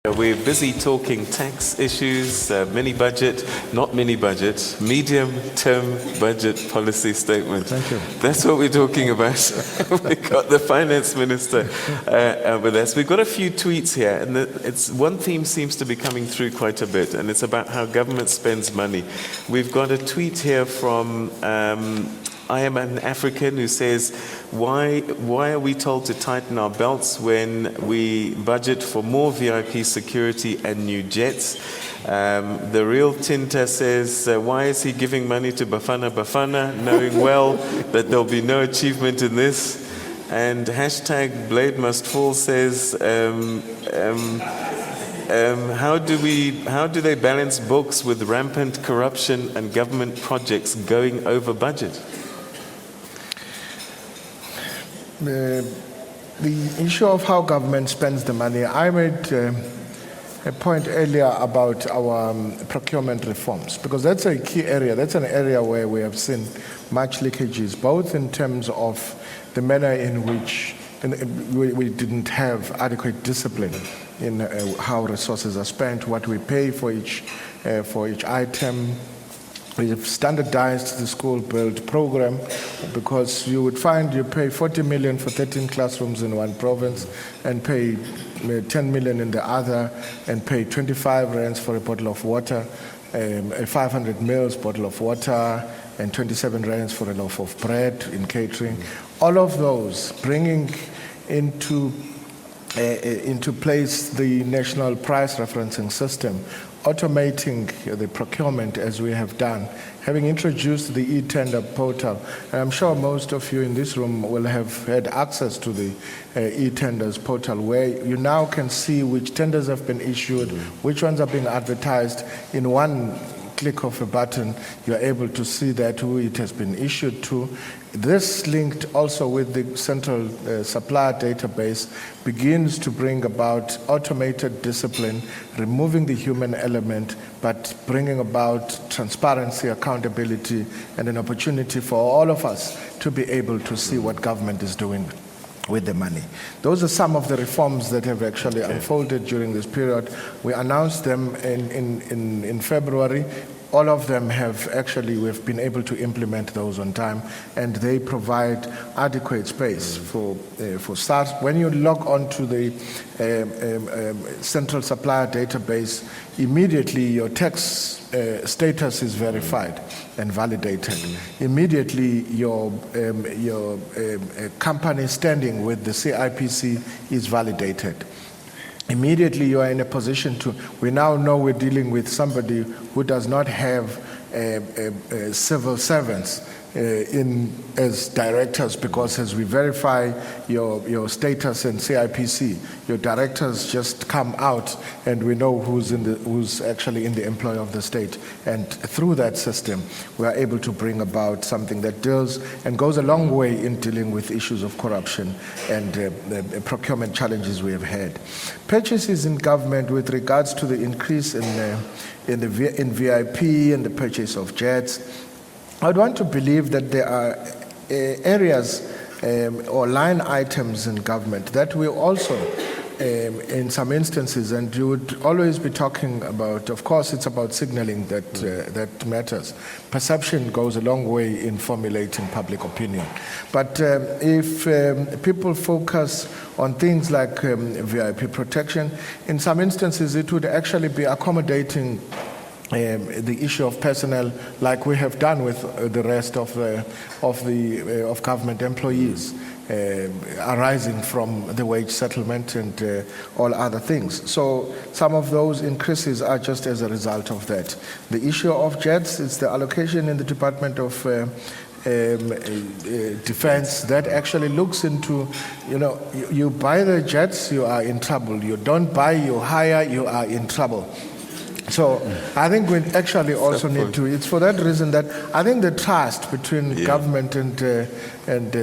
We're busy talking tax issues, mini budget, not mini budget, medium-term budget policy statement. Thank you. That's what we're talking about. We've got the finance minister with us. We've got a few tweets here, and it's one theme seems to be coming through quite a bit, and it's about how government spends money. We've got a tweet here from I am an African who says, why are we told to tighten our belts when we budget for more VIP security and new jets? The real Tinta says, why is he giving money to Bafana, knowing well that there'll be no achievement in this? And hashtag Blade Must Fall says, how do they balance books with rampant corruption and government projects going over budget? The issue of how government spends the money, I made a point earlier about our procurement reforms, because that's a key area. That's an area where we have seen much leakages, both in terms of the manner in which we didn't have adequate discipline in how resources are spent, what we pay for each item. We have standardized the school build program, because you would find you pay 40 million for 13 classrooms in one province and pay 10 million in the other, and pay 25 rands for a bottle of water, a 500 mils bottle of water, and 27 rands for a loaf of bread in catering. All of those bringing into place the national price referencing system, automating the procurement as we have done, having introduced the e-tender portal. And I'm sure most of you in this room will have had access to the e-tenders portal, where you now can see which tenders have been issued, which ones are being advertised. In one click of a button, you're able to see that who it has been issued to. This, linked also with the central supplier database, begins to bring about automated discipline, removing the human element, but bringing about transparency, accountability, and an opportunity for all of us to be able to see what government is doing with the money. Those are some of the reforms that have actually unfolded during this period. We announced them in February. All of them we've been able to implement those on time, and they provide adequate space for staff. When you log on to the central supplier database, immediately your tax status is verified and validated. Immediately your company standing with the CIPC is validated. Immediately you are in a position we now know we're dealing with somebody who does not have civil servants as directors, because as we verify your status in CIPC, your directors just come out and we know who's actually in the employ of the state. And through that system, we are able to bring about something that deals and goes a long way in dealing with issues of corruption and the procurement challenges we have had. Purchases in government with regards to the increase in VIP and the purchase of jets, I'd want to believe that there are areas or line items in government that will also, in some instances, and you would always be talking about, of course, it's about signaling that matters. Perception goes a long way in formulating public opinion. But if people focus on things like VIP protection, in some instances it would actually be accommodating the issue of personnel, like we have done with the rest of government employees, arising from the wage settlement and all other things. So some of those increases are just as a result of that. The issue of jets is the allocation in the Department of Defense that actually looks into, you buy the jets, you are in trouble. You don't buy, you hire, you are in trouble. So I think we actually also need to, it's for that reason that I think the trust between government and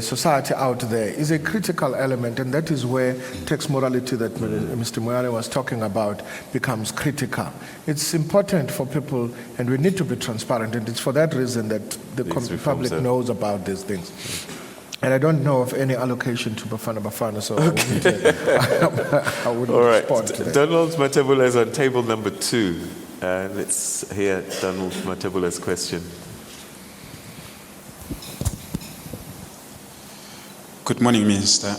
society out there is a critical element, and that is where tax morality that Mr. Moyane was talking about becomes critical. It's important for people, and we need to be transparent, and it's for that reason that the public knows about these things. And I don't know of any allocation to Bafana Bafana, so I wouldn't All right. respond to that. Donald Matebula is on table number 2. Let's hear Donald Matebula's question. Good morning, Minister.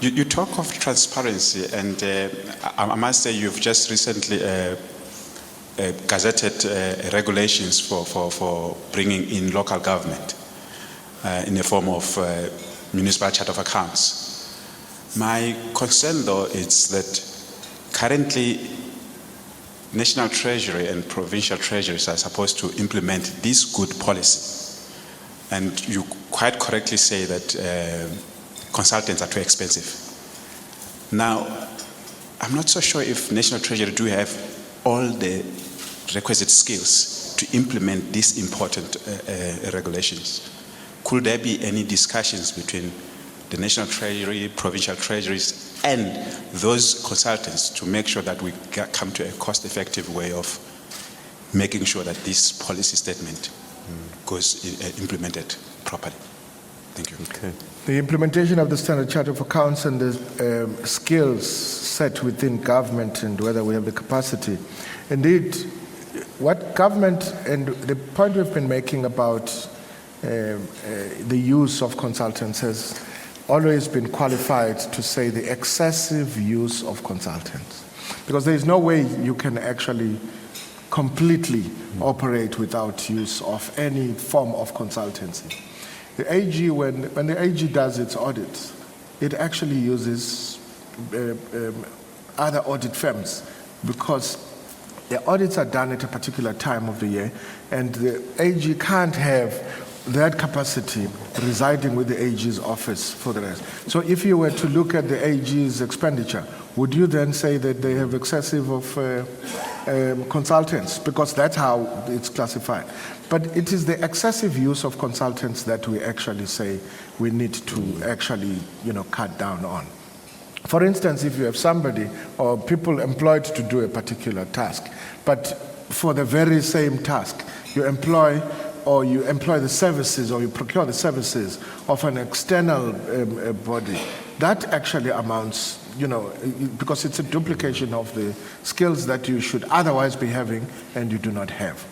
You talk of transparency, and I must say you've just recently gazetted regulations for bringing in local government in the form of municipal chart of accounts. My concern, though, is that currently National Treasury and provincial treasuries are supposed to implement this good policy. And you quite correctly say that consultants are too expensive. Now, I'm not so sure if National Treasury do have all the requisite skills to implement these important regulations. Could there be any discussions between the National Treasury, provincial treasuries, and those consultants to make sure that we come to a cost-effective way of making sure that this policy statement goes implemented properly? Thank you. Okay. The implementation of the Standard Charter of Accounts and the skills set within government and whether we have the capacity. Indeed, what government, and the point we've been making about the use of consultants has always been qualified to say the excessive use of consultants. Because there is no way you can actually completely operate without use of any form of consultancy. The AG, when the AG does its audits, it actually uses other audit firms because the audits are done at a particular time of the year, and the AG can't have that capacity residing with the AG's office for the rest. So if you were to look at the AG's expenditure, would you then say that they have excessive of consultants? Because that's how it's classified. But it is the excessive use of consultants that we actually say we need to actually, cut down on. For instance, if you have somebody or people employed to do a particular task, but for the very same task, you employ the services or you procure the services of an external body, that actually amounts, because it's a duplication of the skills that you should otherwise be having and you do not have.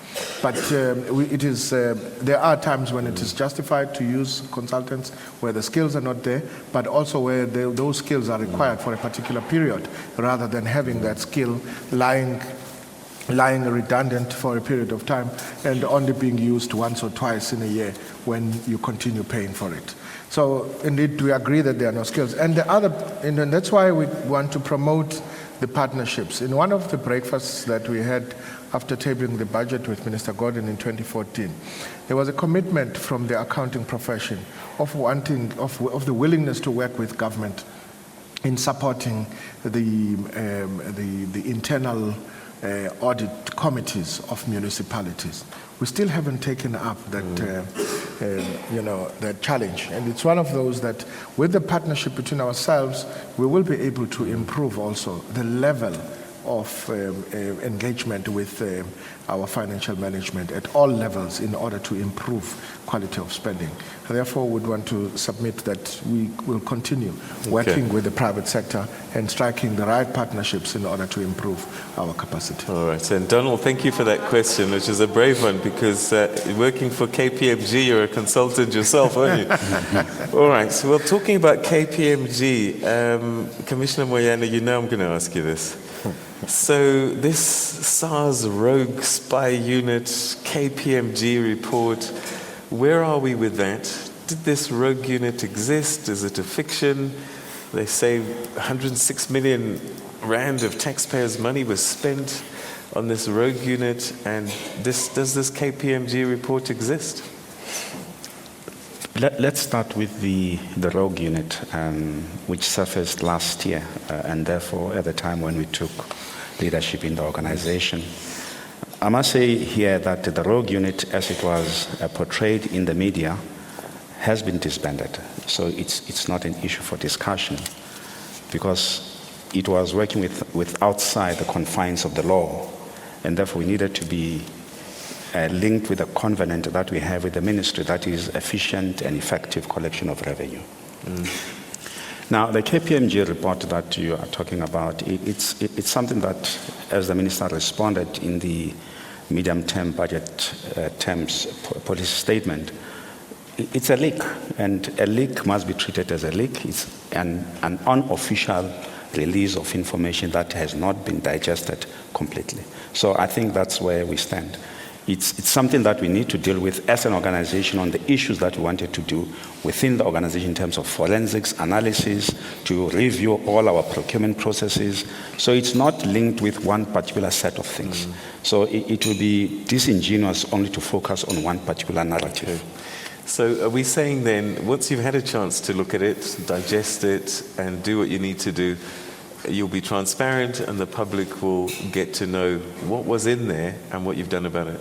But there are times when it is justified to use consultants where the skills are not there, but also where those skills are required for a particular period, rather than having that skill lying redundant for a period of time and only being used once or twice in a year when you continue paying for it. So indeed, we agree that there are no skills. And that's why we want to promote the partnerships. In one of the breakfasts that we had after tabling the budget with Minister Gordon in 2014, there was a commitment from the accounting profession of the willingness to work with government in supporting the internal audit committees of municipalities. We still haven't taken up that, that challenge. And it's one of those that with the partnership between ourselves, we will be able to improve also the level of engagement with our financial management at all levels in order to improve quality of spending. Therefore, we would want to submit that we will continue working with the private sector and striking the right partnerships in order to improve our capacity. All right. And Donald, thank you for that question, which is a brave one, because working for KPMG, you're a consultant yourself, aren't you? All right. So, talking about KPMG, Commissioner Moyana, I'm going to ask you this. So this SARS rogue spy unit KPMG report, where are we with that? Did this rogue unit exist? Is it a fiction? They say 106 million rand of taxpayers' money was spent on this rogue unit, and does this KPMG report exist? Let's start with the rogue unit, which surfaced last year, and therefore at the time when we took leadership in the organization. I must say here that the rogue unit, as it was portrayed in the media, has been disbanded. So it's not an issue for discussion, because it was working with outside the confines of the law, and therefore we needed to be linked with the covenant that we have with the ministry, that is efficient and effective collection of revenue. Now, the KPMG report that you are talking about, it's something that, as the minister responded in the medium-term budget terms policy statement, it's a leak, and a leak must be treated as a leak. It's an unofficial release of information that has not been digested completely. So I think that's where we stand. It's something that we need to deal with as an organization on the issues that we wanted to do within the organization in terms of forensics, analysis, to review all our procurement processes. So it's not linked with one particular set of things. So it will be disingenuous only to focus on one particular narrative. So are we saying then, once you've had a chance to look at it, digest it, and do what you need to do, you'll be transparent and the public will get to know what was in there and what you've done about it?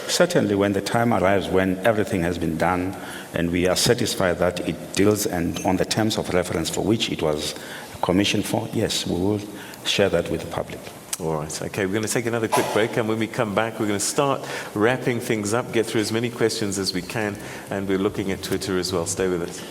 Certainly, when the time arrives, when everything has been done and we are satisfied that it deals and on the terms of reference for which it was commissioned for, yes, we will share that with the public. All right. Okay, we're going to take another quick break, and when we come back, we're going to start wrapping things up, get through as many questions as we can, and we're looking at Twitter as well. Stay with us.